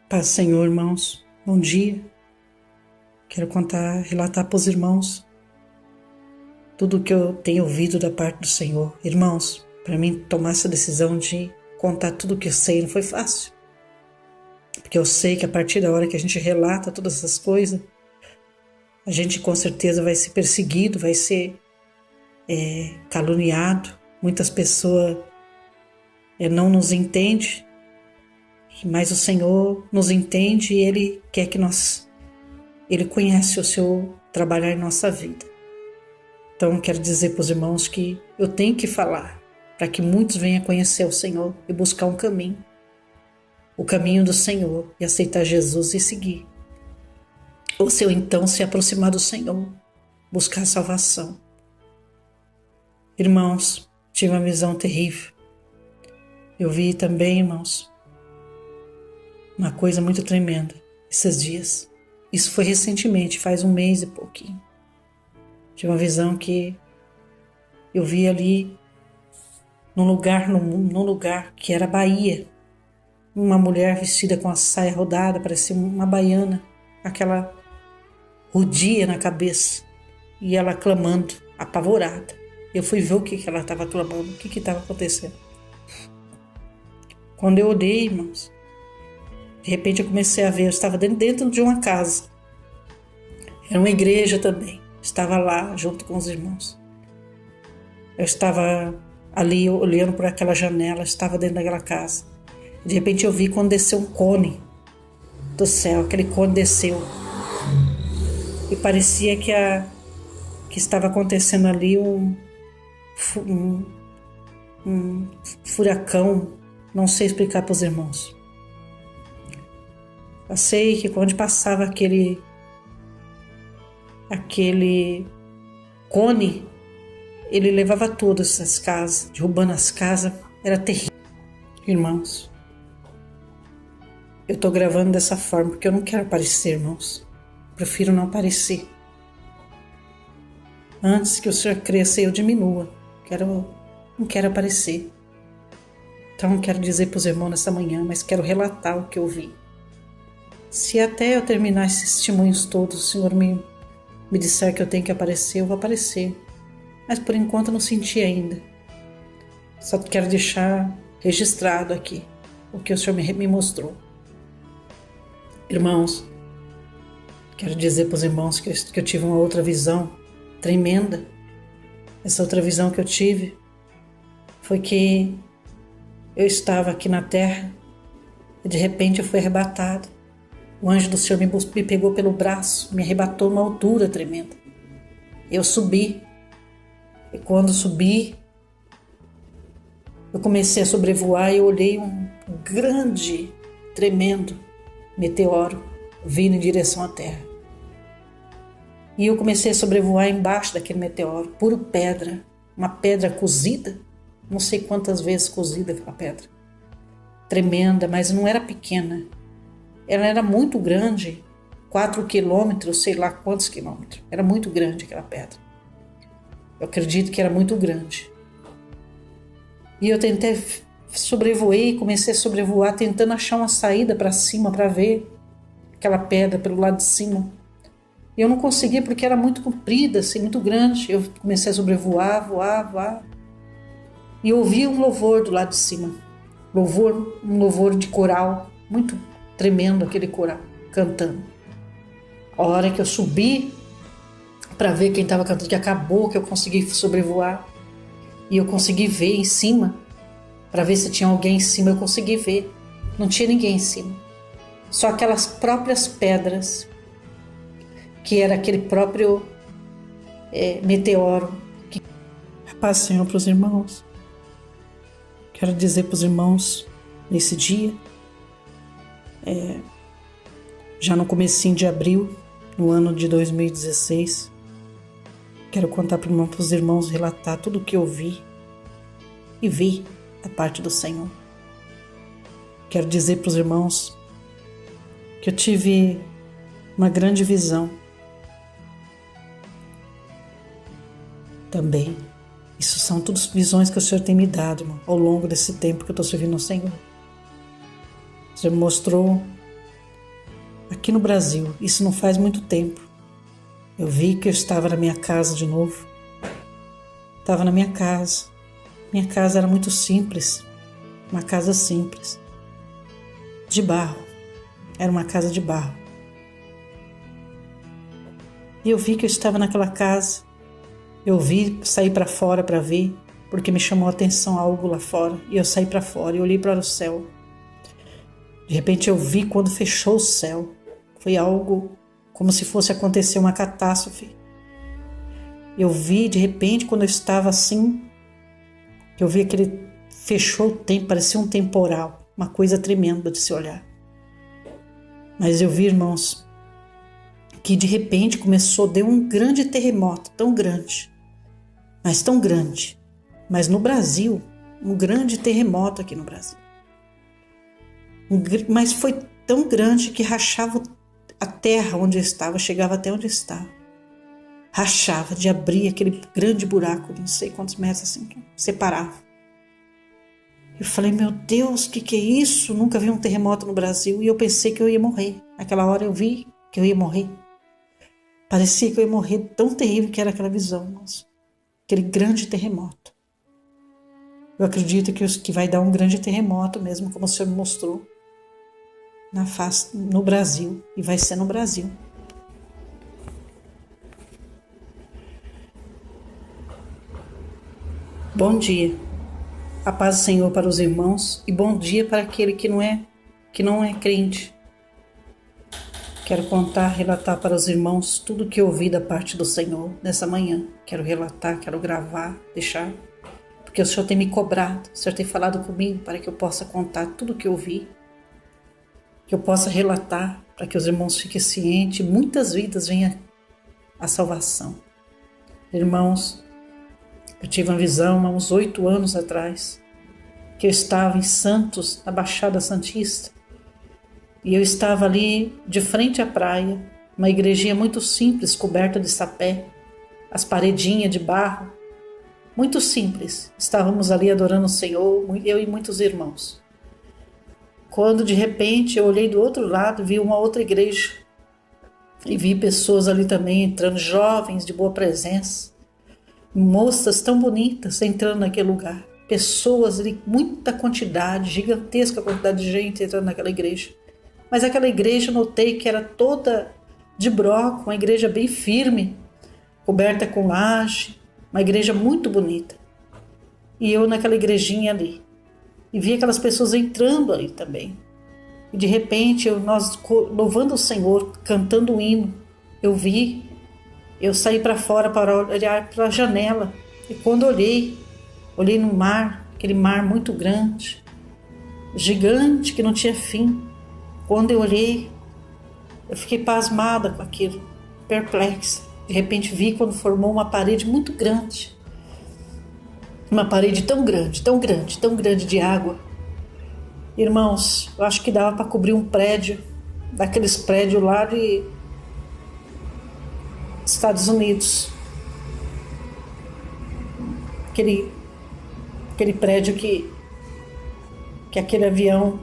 Paz, Senhor, irmãos. Bom dia. Quero relatar para os irmãos tudo o que eu tenho ouvido da parte do Senhor. Irmãos, para mim tomar essa decisão de contar tudo o que eu sei não foi fácil. Porque eu sei que a partir da hora que a gente relata todas essas coisas, a gente com certeza vai ser perseguido, vai ser caluniado. Muitas pessoas não nos entendem, mas o Senhor nos entende e Ele quer que Ele conhece o seu trabalhar em nossa vida. Então, quero dizer para os irmãos que eu tenho que falar para que muitos venham conhecer o Senhor e buscar um caminho. O caminho do Senhor e aceitar Jesus e seguir. Ou se eu então se aproximar do Senhor, buscar salvação. Irmãos, tive uma visão terrível. Eu vi também, irmãos, uma coisa muito tremenda esses dias. Isso foi recentemente, faz um mês e pouquinho. Tive uma visão que eu vi ali num lugar que era Bahia. Uma mulher vestida com a saia rodada, parecia uma baiana, aquela rodia na cabeça. E ela clamando, apavorada. Eu fui ver o que ela estava clamando, o que estava acontecendo. Quando eu olhei, irmãos, de repente eu comecei a ver, eu estava dentro de uma casa. Era uma igreja também. Estava lá junto com os irmãos. Eu estava ali olhando por aquela janela, estava dentro daquela casa. De repente eu vi quando desceu um cone do céu, aquele cone desceu. E parecia que estava acontecendo ali um furacão, não sei explicar para os irmãos. Eu sei que quando passava aquele cone, ele levava todas as casas, derrubando as casas, era terrível. Irmãos, eu estou gravando dessa forma porque eu não quero aparecer, irmãos. Prefiro não aparecer. Antes que o Senhor cresça, eu diminua. Não quero aparecer. Então não quero dizer para os irmãos nessa manhã, mas quero relatar o que eu vi. Se até eu terminar esses testemunhos todos, o Senhor me disser que eu tenho que aparecer, eu vou aparecer. Mas por enquanto eu não senti ainda. Só quero deixar registrado aqui o que o Senhor me mostrou. Irmãos, quero dizer para os irmãos que eu tive uma outra visão tremenda. Essa outra visão que eu tive foi que eu estava aqui na terra e de repente eu fui arrebatado. O anjo do Senhor me pegou pelo braço, me arrebatou uma altura tremenda. Eu subi. E quando subi, eu comecei a sobrevoar e eu olhei um grande, tremendo meteoro vindo em direção à terra. E eu comecei a sobrevoar embaixo daquele meteoro, puro pedra, uma pedra cozida, não sei quantas vezes cozida aquela pedra. Tremenda, mas não era pequena. Ela era muito grande, 4 quilômetros, sei lá quantos quilômetros. Era muito grande aquela pedra. Eu acredito que era muito grande. E eu sobrevoei, comecei a sobrevoar, tentando achar uma saída para cima, para ver aquela pedra pelo lado de cima. E eu não conseguia porque era muito comprida, assim, muito grande. Eu comecei a sobrevoar, voar. E eu ouvi um louvor do lado de cima. Um louvor de coral, muito tremendo aquele coral, cantando. A hora que eu subi para ver quem estava cantando, que acabou, que eu consegui sobrevoar. E eu consegui ver em cima, para ver se tinha alguém em cima, eu consegui ver. Não tinha ninguém em cima. Só aquelas próprias pedras, que era aquele próprio meteoro. Paz, Senhor, para os irmãos. Quero dizer para os irmãos, nesse dia, já no comecinho de abril, no ano de 2016, quero contar para os irmãos, relatar tudo o que eu vi e vi da parte do Senhor. Quero dizer para os irmãos que eu tive uma grande visão também. Isso são todas visões que o Senhor tem me dado, irmão, ao longo desse tempo que eu estou servindo ao Senhor. O Senhor me mostrou aqui no Brasil, isso não faz muito tempo. Eu vi que eu estava na minha casa de novo. Estava na minha casa. Minha casa era muito simples, uma casa simples, de barro. Era uma casa de barro. E eu vi que eu estava naquela casa. Eu vi, saí para fora para ver, porque me chamou a atenção algo lá fora. E eu saí para fora e olhei para o céu. De repente eu vi quando fechou o céu. Foi algo como se fosse acontecer uma catástrofe. Eu vi de repente quando eu estava assim, eu vi que ele fechou o tempo, parecia um temporal, uma coisa tremenda de se olhar. Mas eu vi, irmãos, que de repente deu um grande terremoto, tão grande, mas no Brasil, um grande terremoto aqui no Brasil. Mas foi tão grande que rachava a terra onde eu estava, chegava até onde eu estava. Rachava de abrir aquele grande buraco, não sei quantos metros assim, que separava. Eu falei, meu Deus, o que é isso? Nunca vi um terremoto no Brasil. E eu pensei que eu ia morrer. Naquela hora eu vi que eu ia morrer. Parecia que eu ia morrer, tão terrível que era aquela visão, irmãos. Aquele grande terremoto. Eu acredito que vai dar um grande terremoto mesmo, como o Senhor me mostrou, no Brasil. E vai ser no Brasil. Bom dia. A paz do Senhor para os irmãos e bom dia para aquele que não é crente. Quero relatar para os irmãos tudo o que eu ouvi da parte do Senhor nessa manhã. Quero relatar, quero gravar, deixar, porque o Senhor tem me cobrado, o Senhor tem falado comigo para que eu possa contar tudo o que eu vi, que eu possa relatar para que os irmãos fiquem cientes e muitas vidas venham à salvação. Irmãos, eu tive uma visão há uns 8 anos atrás, que eu estava em Santos, na Baixada Santista, e eu estava ali de frente à praia, uma igrejinha muito simples, coberta de sapé, as paredinhas de barro, muito simples. Estávamos ali adorando o Senhor, eu e muitos irmãos. Quando de repente eu olhei do outro lado, vi uma outra igreja, e vi pessoas ali também entrando, jovens de boa presença, moças tão bonitas entrando naquele lugar, pessoas ali, muita quantidade, gigantesca quantidade de gente entrando naquela igreja. Mas aquela igreja, notei que era toda de broco, uma igreja bem firme, coberta com laje, uma igreja muito bonita. E eu naquela igrejinha ali, e vi aquelas pessoas entrando ali também. E de repente, nós louvando o Senhor, cantando o hino, eu saí para fora para olhar para a janela. E quando olhei no mar, aquele mar muito grande, gigante, que não tinha fim. Quando eu olhei, eu fiquei pasmada com aquilo, perplexa. De repente vi quando formou uma parede muito grande. Uma parede tão grande, tão grande, tão grande de água. Irmãos, eu acho que dava para cobrir um prédio, daqueles prédios lá de Estados Unidos. Aquele prédio que aquele avião